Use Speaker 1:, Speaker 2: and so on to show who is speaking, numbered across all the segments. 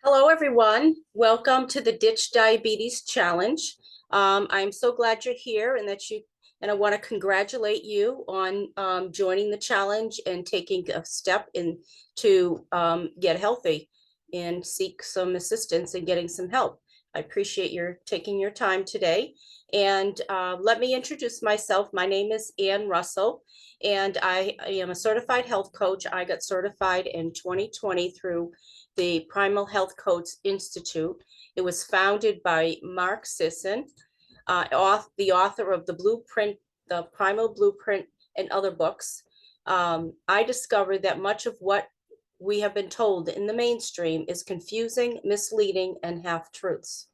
Speaker 1: Hello, everyone. Welcome to the Ditch Diabetes Challenge. I'm so glad you're here and I want to congratulate you on joining the challenge and taking a step in to get healthy and seek some assistance and getting some help. I appreciate your taking your time today. And let me introduce myself. My name is Ann Russell, and I am a certified health coach. I got certified in 2020 through the Primal Health Coach Institute. It was founded by Mark Sisson, the author of the Blueprint, the Primal Blueprint, and other books. I discovered that much of what we have been told in the mainstream is confusing, misleading, and half-truths.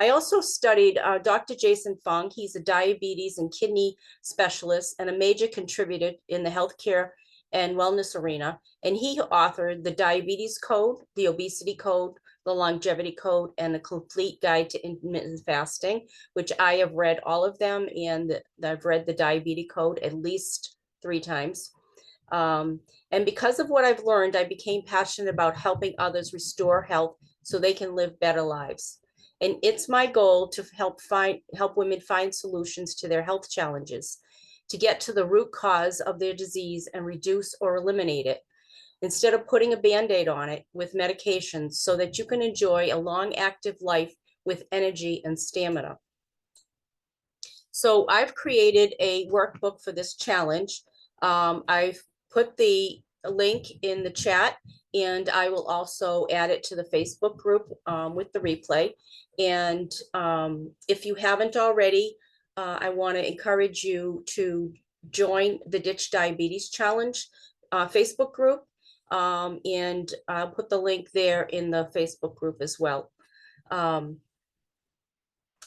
Speaker 1: I also studied Dr. Jason Fung. He's a diabetes and kidney specialist and a major contributor in the healthcare and wellness arena. And he authored the Diabetes Code, the Obesity Code, the Longevity Code, and the Complete Guide to Intermittent Fasting, which I have read all of them. And I've read the Diabetes Code at least 3 times. And because of what I've learned, I became passionate about helping others restore health so they can live better lives. And it's my goal to help women find solutions to their health challenges, to get to the root cause of their disease and reduce or eliminate it, instead of putting a Band-Aid on it with medications, so that you can enjoy a long, active life with energy and stamina. So I've created a workbook for this challenge. I've put the link in the chat, and I will also add it to the Facebook group with the replay. And if you haven't already, I want to encourage you to join the Ditch Diabetes Challenge Facebook group. And I'll put the link there in the Facebook group as well. In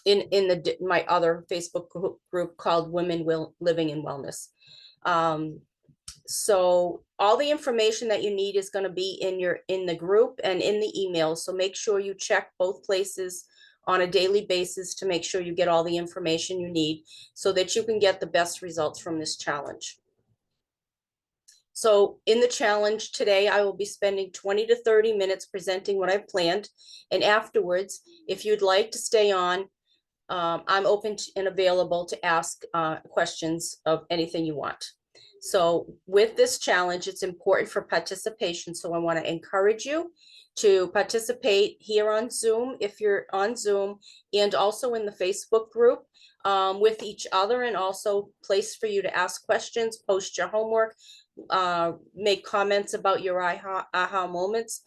Speaker 1: my other Facebook group called Women Living in Wellness. So all the information that you need is going to be in the group and in the email. So make sure you check both places on a daily basis to make sure you get all the information you need so that you can get the best results from this challenge. So in the challenge today, I will be spending 20 to 30 minutes presenting what I've planned. And afterwards, if you'd like to stay on, I'm open and available to ask questions of anything you want. So with this challenge, it's important for participation. So I want to encourage you to participate here on Zoom, if you're on Zoom, and also in the Facebook group with each other, and also place for you to ask questions, post your homework, make comments about your aha moments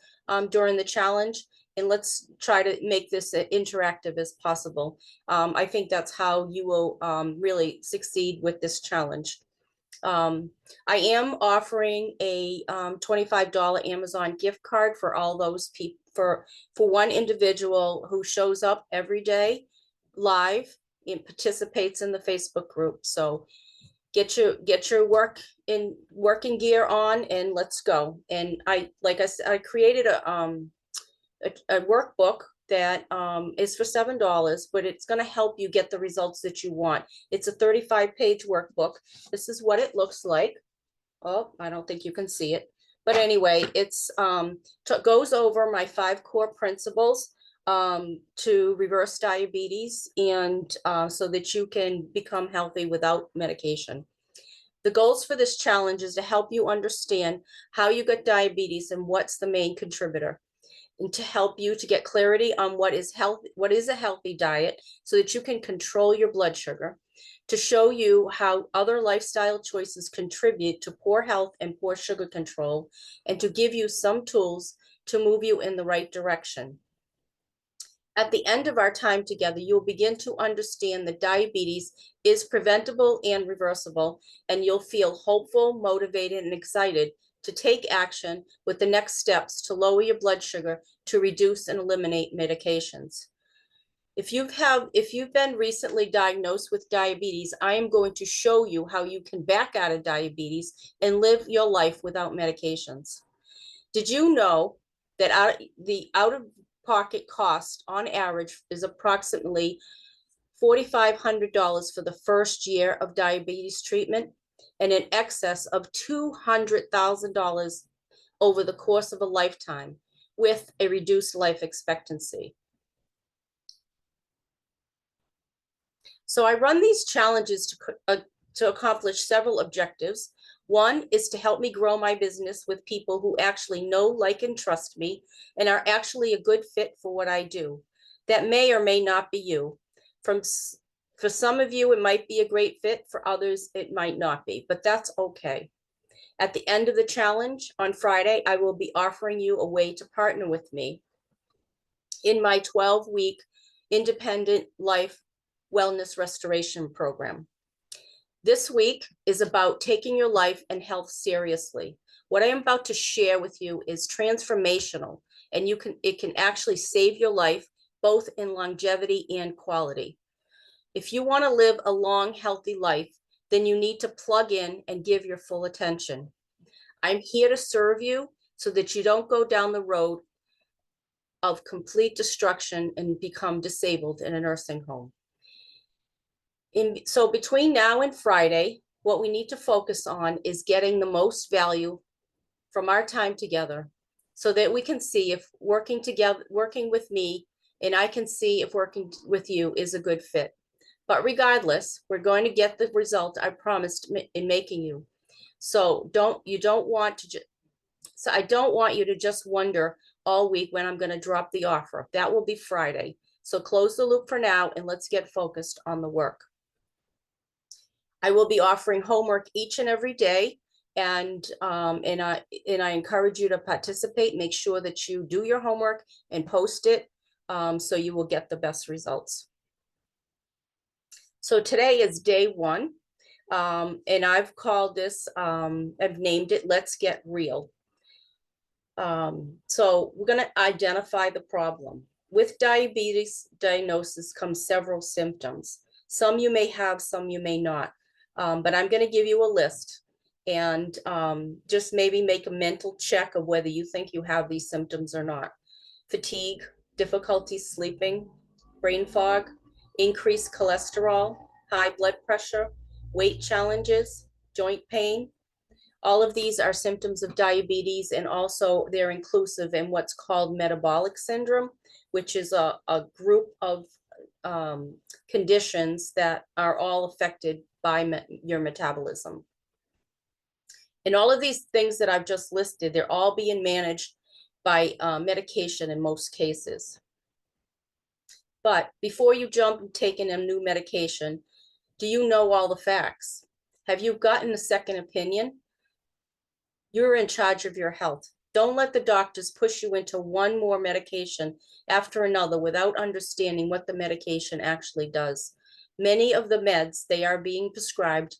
Speaker 1: during the challenge. And let's try to make this as interactive as possible. I think that's how you will really succeed with this challenge. I am offering a $25 Amazon gift card for all those people, for one individual who shows up every day live and participates in the Facebook group. So get your working gear on, and let's go. And like I said, I created a workbook that is for $7, but it's going to help you get the results that you want. It's a 35-page workbook. This is what it looks like. Oh, I don't think you can see it. But anyway, it's goes over my 5 core principles to reverse diabetes, and so that you can become healthy without medication. The goals for this challenge is to help you understand how you got diabetes and what's the main contributor, and to help you to get clarity on what is a healthy diet so that you can control your blood sugar, to show you how other lifestyle choices contribute to poor health and poor sugar control, and to give you some tools to move you in the right direction. At the end of our time together, you'll begin to understand that diabetes is preventable and reversible, and you'll feel hopeful, motivated, and excited to take action with the next steps to lower your blood sugar, to reduce and eliminate medications. If you've been recently diagnosed with diabetes, I am going to show you how you can back out of diabetes and live your life without medications. Did you know that the out-of-pocket cost on average is approximately $4,500 for the first year of diabetes treatment, and in excess of $200,000 over the course of a lifetime, with a reduced life expectancy. So I run these challenges to accomplish several objectives. One is to help me grow my business with people who actually know, like, and trust me, and are actually a good fit for what I do. That may or may not be you. For some of you, it might be a great fit. For others, it might not be, but that's okay. At the end of the challenge on Friday, I will be offering you a way to partner with me in my 12-week independent life wellness restoration program. This week is about taking your life and health seriously. What I am about to share with you is transformational, and it can actually save your life, both in longevity and quality. If you want to live a long, healthy life, then you need to plug in and give your full attention. I'm here to serve you so that you don't go down the road of complete destruction and become disabled in a nursing home. So between now and Friday, what we need to focus on is getting the most value from our time together so that we can see if working with me, and I can see if working with you is a good fit. But regardless, we're going to get the result I promised in making you. So I don't want you to just wonder all week when I'm going to drop the offer. That will be Friday. So close the loop for now and let's get focused on the work. I will be offering homework each and every day, and I encourage you to participate. Make sure that you do your homework and post it, so you will get the best results. So today is day one, and I've called this, I've named it Let's Get Real. So we're going to identify the problem. With diabetes diagnosis comes several symptoms. Some you may have, some you may not. But I'm going to give you a list and just maybe make a mental check of whether you think you have these symptoms or not. Fatigue, difficulty sleeping, brain fog, increased cholesterol, high blood pressure, weight challenges, joint pain. All of these are symptoms of diabetes, and also they're inclusive in what's called metabolic syndrome, which is a group of conditions that are all affected by your metabolism. And all of these things that I've just listed, they're all being managed by medication in most cases. But before you jump and taking a new medication, do you know all the facts? Have you gotten a second opinion? You're in charge of your health. Don't let the doctors push you into one more medication after another without understanding what the medication actually does. Many of the meds they are being prescribed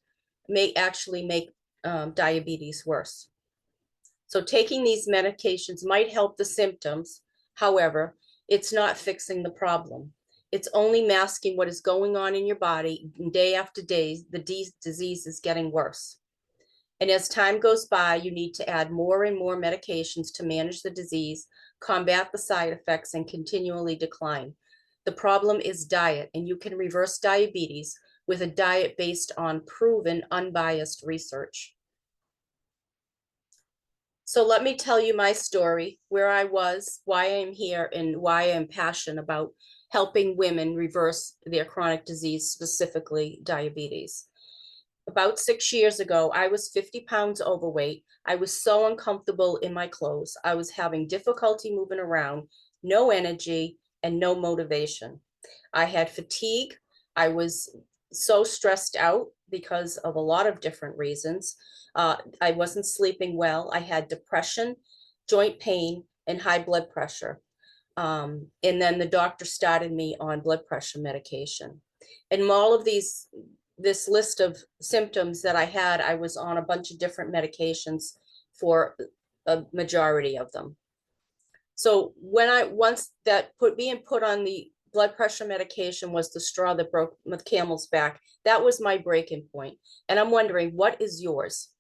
Speaker 1: may actually make diabetes worse. So taking these medications might help the symptoms. However, it's not fixing the problem. It's only masking what is going on in your body. Day after day, the disease is getting worse. And as time goes by, you need to add more and more medications to manage the disease, combat the side effects, and continually decline. The problem is diet, and you can reverse diabetes with a diet based on proven, unbiased research. So let me tell you my story, where I was, why I'm here, and why I'm passionate about helping women reverse their chronic disease, specifically diabetes. About 6 years ago, I was 50 pounds overweight. I was so uncomfortable in my clothes. I was having difficulty moving around, no energy, and no motivation. I had fatigue. I was so stressed out because of a lot of different reasons. I wasn't sleeping well. I had depression, joint pain, and high blood pressure. And then the doctor started me on blood pressure medication. And all of this list of symptoms that I had, I was on a bunch of different medications for a majority of them. So once that being put on the blood pressure medication was the straw that broke the camel's back, that was my breaking point. And I'm wondering, what is yours?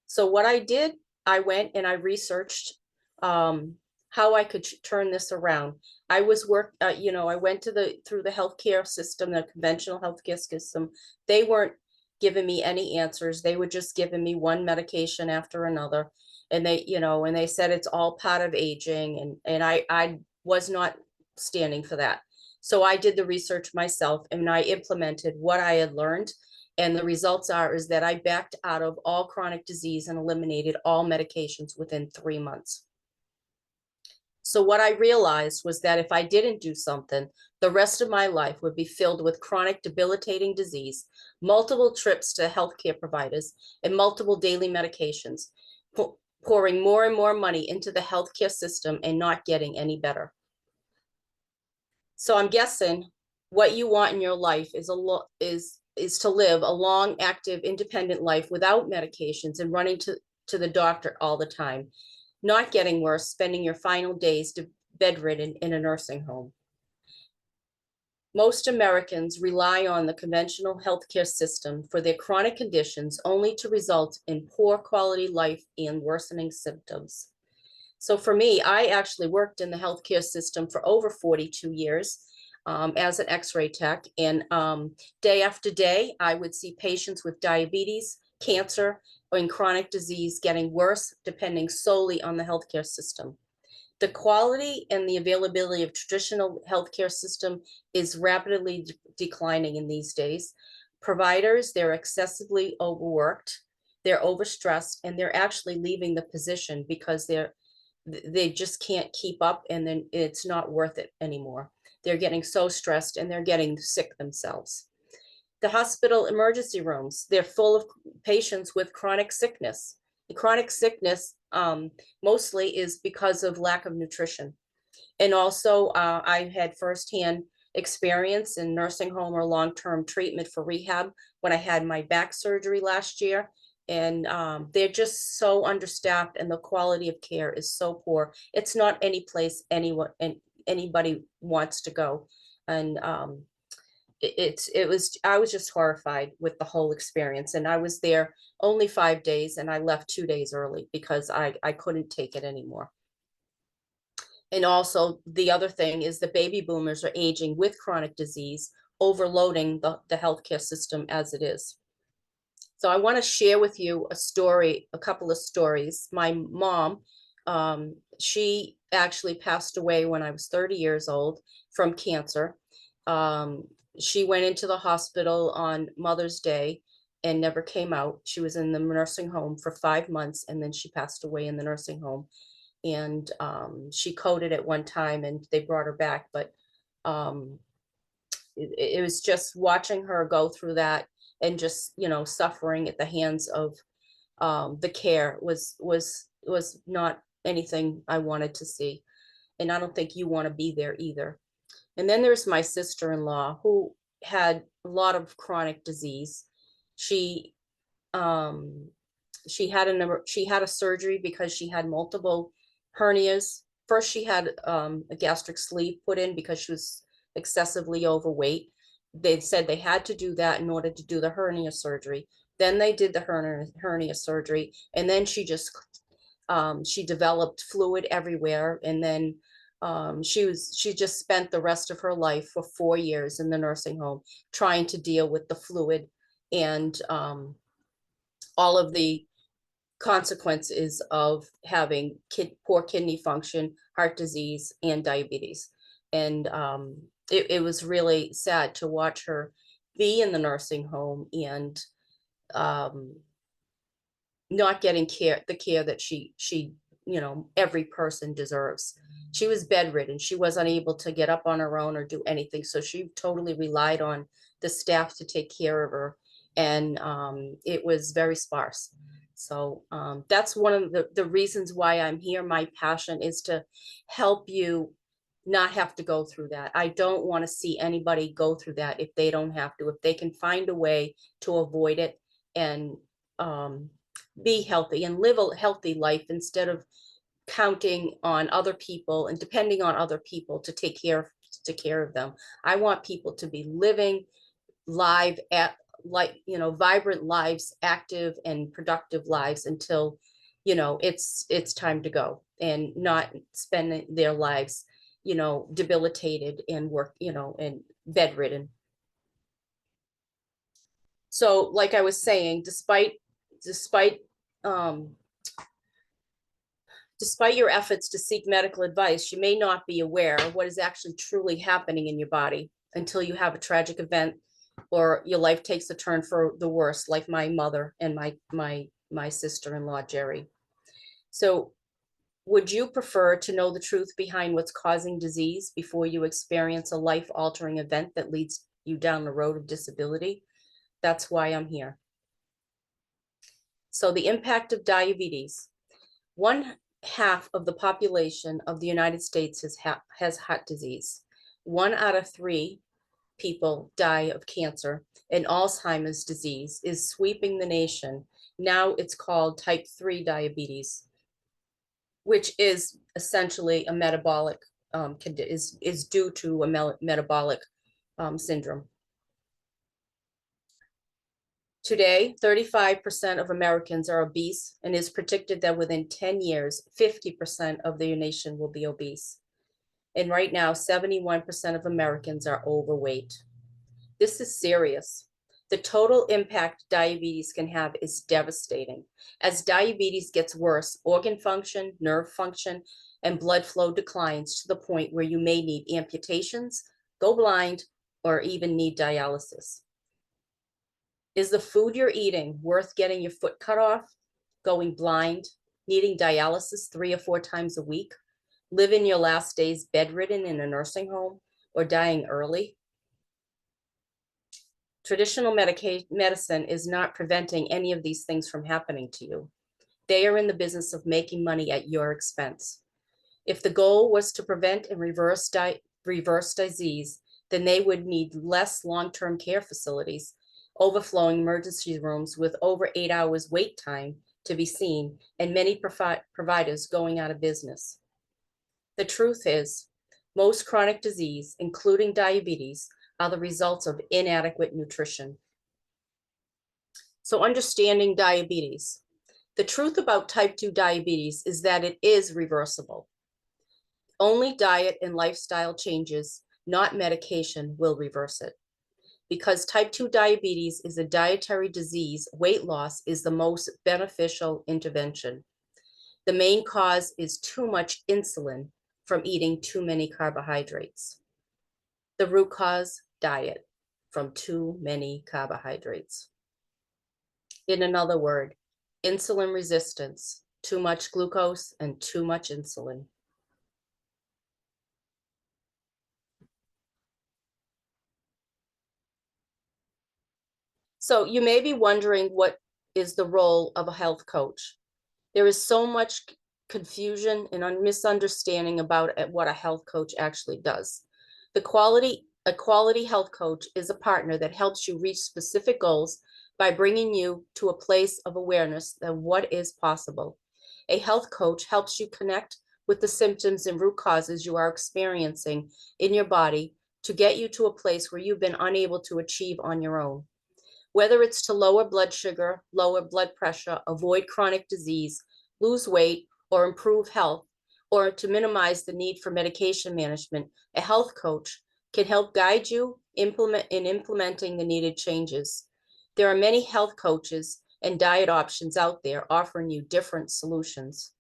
Speaker 1: So what I did, I went and I researched how I could turn this around. I went through the healthcare system, the conventional healthcare system. They weren't giving me any answers. They were just giving me one medication after another. And they said it's all part of aging, and I was not standing for that. So I did the research myself and I implemented what I had learned. And the results is that I backed out of all chronic disease and eliminated all medications within 3 months. So what I realized was that if I didn't do something, the rest of my life would be filled with chronic debilitating disease, multiple trips to healthcare providers, and multiple daily medications, pouring more and more money into the healthcare system and not getting any better. So I'm guessing what you want in your life is to live a long, active, independent life without medications and running to the doctor all the time, not getting worse, spending your final days bedridden in a nursing home. Most Americans rely on the conventional healthcare system for their chronic conditions only to result in poor quality life and worsening symptoms. So for me, I actually worked in the healthcare system for over 42 years as an X-ray tech. And day after day, I would see patients with diabetes, cancer, or chronic disease getting worse, depending solely on the healthcare system. The quality and the availability of traditional healthcare system is rapidly declining in these days. Providers, they're excessively overworked, they're overstressed, and they're actually leaving the position because they just can't keep up, and then it's not worth it anymore. They're getting so stressed and they're getting sick themselves. The hospital emergency rooms, they're full of patients with chronic sickness. The chronic sickness mostly is because of lack of nutrition. And also I had firsthand experience in nursing home or long-term treatment for rehab when I had my back surgery last year. And they're just so understaffed and the quality of care is so poor. It's not any place anybody wants to go. And I was just horrified with the whole experience. And I was there only 5 days and I left 2 days early because I couldn't take it anymore. And also the other thing is the baby boomers are aging with chronic disease, overloading the healthcare system as it is. So I want to share with you a couple of stories. My mom, she actually passed away when I was 30 years old from cancer. She went into the hospital on Mother's Day and never came out. She was in the nursing home for 5 months and then she passed away in the nursing home. And she coded at one time and they brought her back, but it was just watching her go through that and just, suffering at the hands of the care was not anything I wanted to see. And I don't think you want to be there either. And then there's my sister-in-law who had a lot of chronic disease. She she had a surgery because she had multiple hernias. First, she had a gastric sleeve put in because she was excessively overweight. They said they had to do that in order to do the hernia surgery. Then they did the hernia surgery, and then she developed fluid everywhere, and then she just spent the rest of her life for 4 years in the nursing home trying to deal with the fluid and all of the consequences of having poor kidney function, heart disease, and diabetes. And it was really sad to watch her be in the nursing home and not getting the care that she every person deserves. She was bedridden. She was unable to get up on her own or do anything. So she totally relied on the staff to take care of her. And it was very sparse. So that's one of the reasons why I'm here. My passion is to help you not have to go through that. I don't want to see anybody go through that if they don't have to. If they can find a way to avoid it and be healthy and live a healthy life instead of counting on other people and depending on other people to take care of them. I want people to be living live vibrant lives, active and productive lives until it's time to go, and not spending their lives debilitated and and bedridden. So like I was saying, despite Despite your efforts to seek medical advice, you may not be aware of what is actually truly happening in your body until you have a tragic event or your life takes a turn for the worse, like my mother and my sister-in-law, Jerry. So would you prefer to know the truth behind what's causing disease before you experience a life-altering event that leads you down the road of disability? That's why I'm here. So the impact of diabetes. 1/2 of the population of the United States has heart disease. 1 out of 3 people die of cancer, and Alzheimer's disease is sweeping the nation. Now it's called type 3 diabetes, which is essentially a metabolic, is due to a metabolic syndrome. Today, 35% of Americans are obese, and it's predicted that within 10 years, 50% of the nation will be obese. And right now, 71% of Americans are overweight. This is serious. The total impact diabetes can have is devastating. As diabetes gets worse, organ function, nerve function, and blood flow declines to the point where you may need amputations, go blind, or even need dialysis. Is the food you're eating worth getting your foot cut off, going blind, needing dialysis 3 or 4 times a week, living your last days bedridden in a nursing home, or dying early? Traditional medicine is not preventing any of these things from happening to you. They are in the business of making money at your expense. If the goal was to prevent and reverse disease, then they would need less long-term care facilities, overflowing emergency rooms with over 8 hours wait time to be seen, and many providers going out of business. The truth is, most chronic disease, including diabetes, are the results of inadequate nutrition. So understanding diabetes. The truth about type 2 diabetes is that it is reversible. Only diet and lifestyle changes, not medication, will reverse it. Because type 2 diabetes is a dietary disease, weight loss is the most beneficial intervention. The main cause is too much insulin from eating too many carbohydrates. The root cause, diet, from too many carbohydrates. In another word, insulin resistance, too much glucose and too much insulin. So you may be wondering, what is the role of a health coach? There is so much confusion and misunderstanding about what a health coach actually does. A quality health coach is a partner that helps you reach specific goals by bringing you to a place of awareness of what is possible. A health coach helps you connect with the symptoms and root causes you are experiencing in your body to get you to a place where you've been unable to achieve on your own. Whether it's to lower blood sugar, lower blood pressure, avoid chronic disease, lose weight, or improve health, or to minimize the need for medication management, a health coach can help guide you in implementing the needed changes. There are many health coaches and diet options out there offering you different solutions.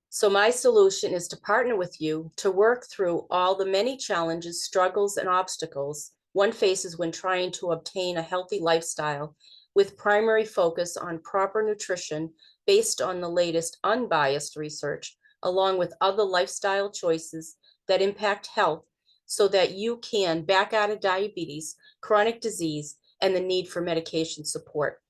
Speaker 1: So my solution is to partner with you to work through all the many challenges, struggles, and obstacles one faces when trying to obtain a healthy lifestyle, with primary focus on proper nutrition based on the latest unbiased research, along with other lifestyle choices that impact health, so that you can back out of diabetes, chronic disease, and the need for medication support.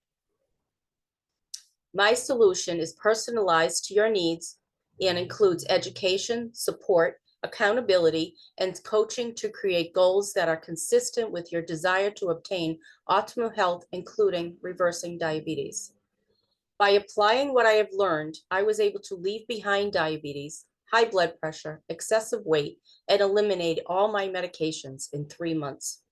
Speaker 1: My solution is personalized to your needs and includes education, support, accountability, and coaching to create goals that are consistent with your desire to obtain optimal health, including reversing diabetes. By applying what I have learned, I was able to leave behind diabetes, high blood pressure, excessive weight, and eliminate all my medications in 3 months.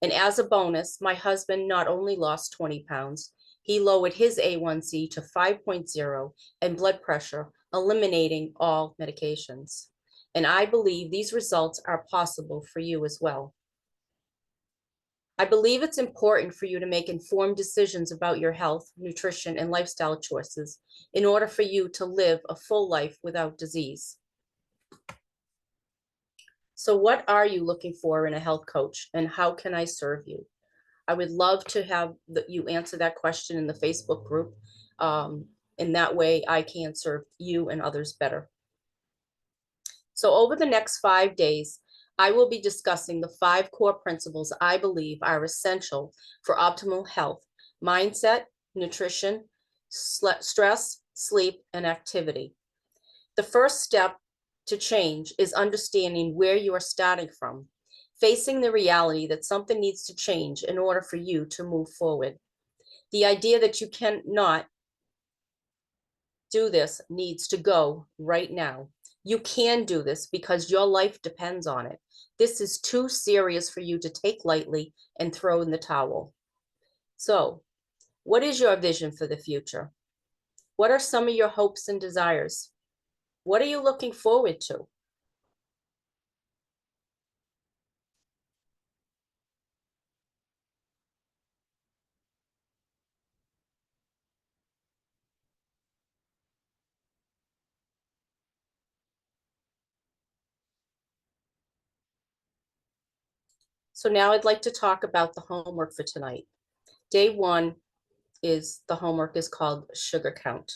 Speaker 1: And as a bonus, my husband not only lost 20 pounds, he lowered his A1C to 5.0 and blood pressure, eliminating all medications. And I believe these results are possible for you as well. I believe it's important for you to make informed decisions about your health, nutrition, and lifestyle choices in order for you to live a full life without disease. So what are you looking for in a health coach, and how can I serve you? I would love to have you answer that question in the Facebook group. In that way, I can serve you and others better. So over the next 5 days, I will be discussing the 5 core principles I believe are essential for optimal health: mindset, nutrition, stress, sleep, and activity. The first step to change is understanding where you are starting from, facing the reality that something needs to change in order for you to move forward. The idea that you cannot do this needs to go right now. You can do this because your life depends on it. This is too serious for you to take lightly and throw in the towel. So, what is your vision for the future? What are some of your hopes and desires? What are you looking forward to? So now I'd like to talk about the homework for tonight. Day 1 is the homework is called sugar count.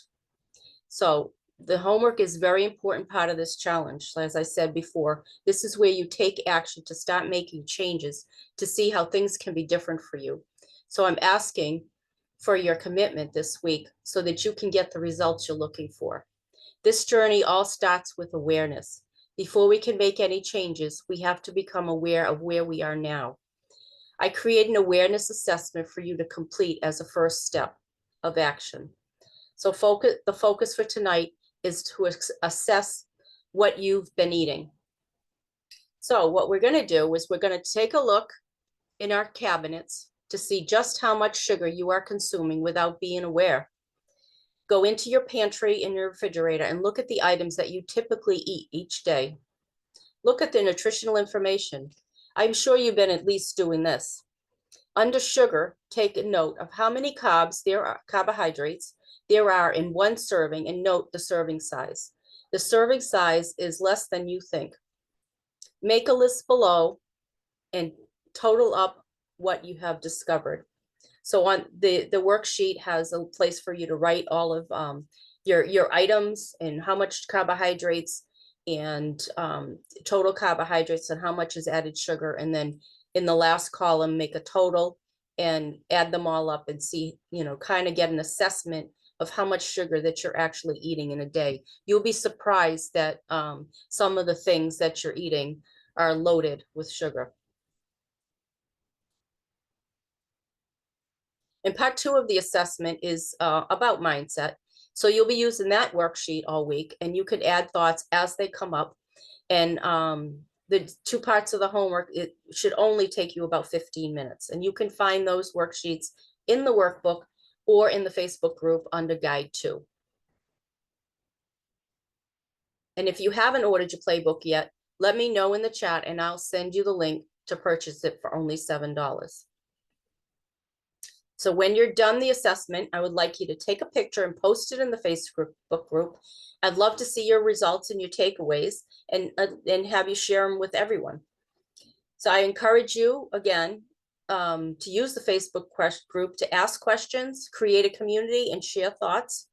Speaker 1: So the homework is very important part of this challenge. As I said before, this is where you take action to start making changes to see how things can be different for you. So I'm asking for your commitment this week so that you can get the results you're looking for. This journey all starts with awareness. Before we can make any changes, we have to become aware of where we are now. I create an awareness assessment for you to complete as a first step of action. So the focus for tonight is to assess what you've been eating. So what we're going to do is we're going to take a look in our cabinets to see just how much sugar you are consuming without being aware. Go into your pantry and your refrigerator and look at the items that you typically eat each day. Look at the nutritional information. I'm sure you've been at least doing this. Under sugar, take a note of how many carbohydrates there are in one serving, and note the serving size. The serving size is less than you think. Make a list below and total up what you have discovered. So on the worksheet has a place for you to write all of your items and how much carbohydrates and total carbohydrates and how much is added sugar. And then in the last column, make a total and add them all up and see, kind of get an assessment of how much sugar that you're actually eating in a day. You'll be surprised that some of the things that you're eating are loaded with sugar. And part 2 of the assessment is about mindset. So you'll be using that worksheet all week, and you can add thoughts as they come up. And the 2 parts of the homework, it should only take you about 15 minutes. And you can find those worksheets in the workbook or in the Facebook group under Guide 2. And if you haven't ordered your playbook yet, let me know in the chat and I'll send you the link to purchase it for only $7. So when you're done the assessment, I would like you to take a picture and post it in the Facebook group. I'd love to see your results and your takeaways and have you share them with everyone. So I encourage you again to use the Facebook group to ask questions, create a community, and share thoughts.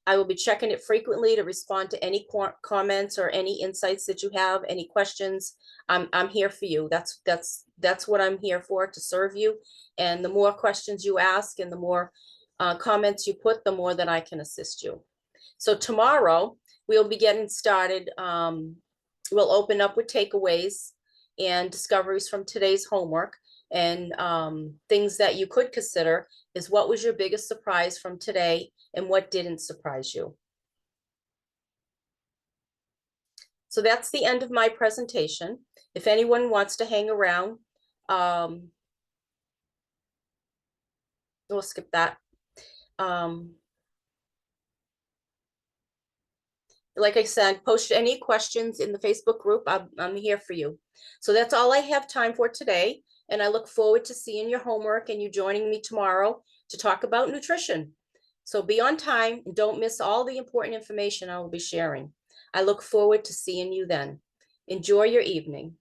Speaker 1: I will be checking it frequently to respond to any comments or any insights that you have, any questions. I'm here for you. That's what I'm here for, to serve you. And the more questions you ask and the more comments you put, the more that I can assist you. So tomorrow we'll be getting started. We'll open up with takeaways and discoveries from today's homework. And things that you could consider is, what was your biggest surprise from today and what didn't surprise you? So that's the end of my presentation. If anyone wants to hang around, we'll skip that. Like I said, post any questions in the Facebook group. I'm here for you. So that's all I have time for today. and I look forward to seeing your homework and you joining me tomorrow to talk about nutrition. So be on time and don't miss all the important information I will be sharing. I look forward to seeing you then. Enjoy your evening.